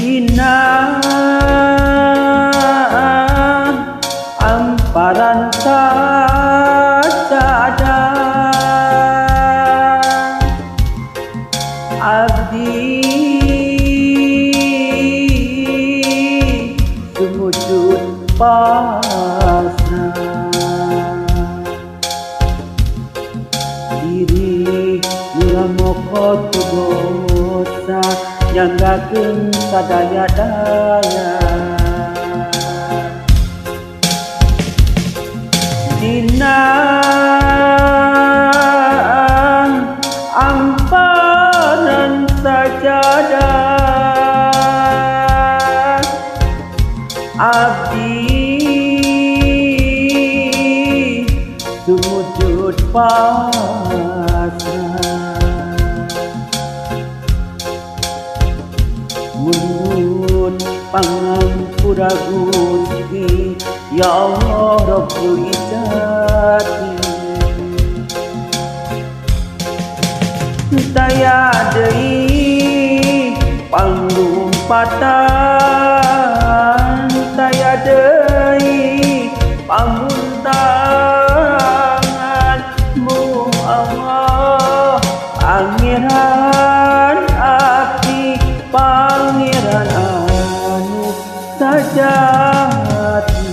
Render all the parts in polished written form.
Dina amparan sajadah abdi sujud pasrah diri moko dosa yang gakeun sadaya-daya dina amparan sajadah abdi sujud pasrah mun pangampura Gusti ya Allah Rabbul Izzati daya deui panglumpatan daya deui pamuntangan mu Allah pangeran abdi pangeran anu sajati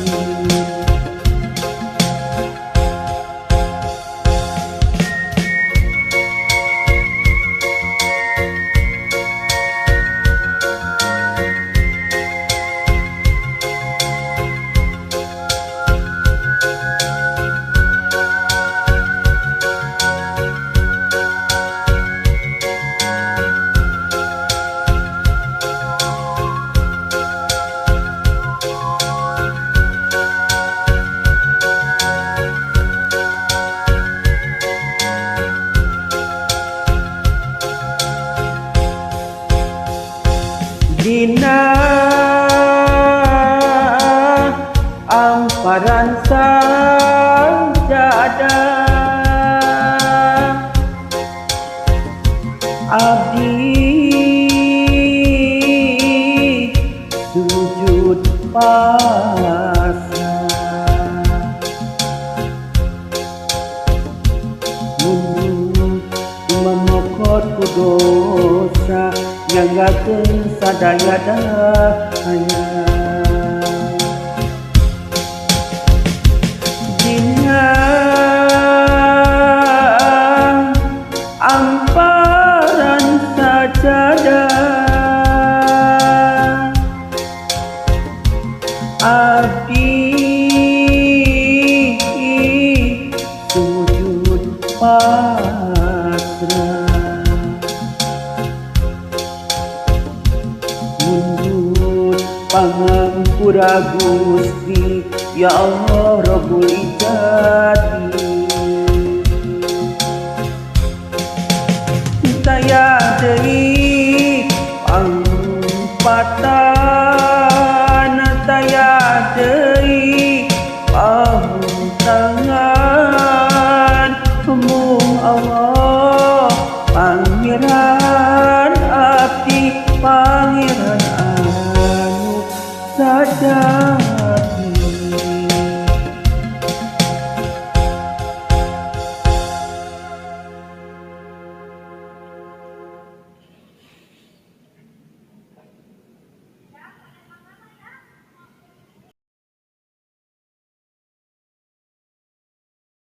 dina amparan sajadah abdi sujud pasrah memokot dosa yang gakeun sadaya-daya dina amparan sajadah abdi sujud pasrah pangampura Gusti ya Allah Rabbul Izzati daya deui pamumpatan daya deui pamuntangan mu Allah pangeran abdi pangeran anu sajati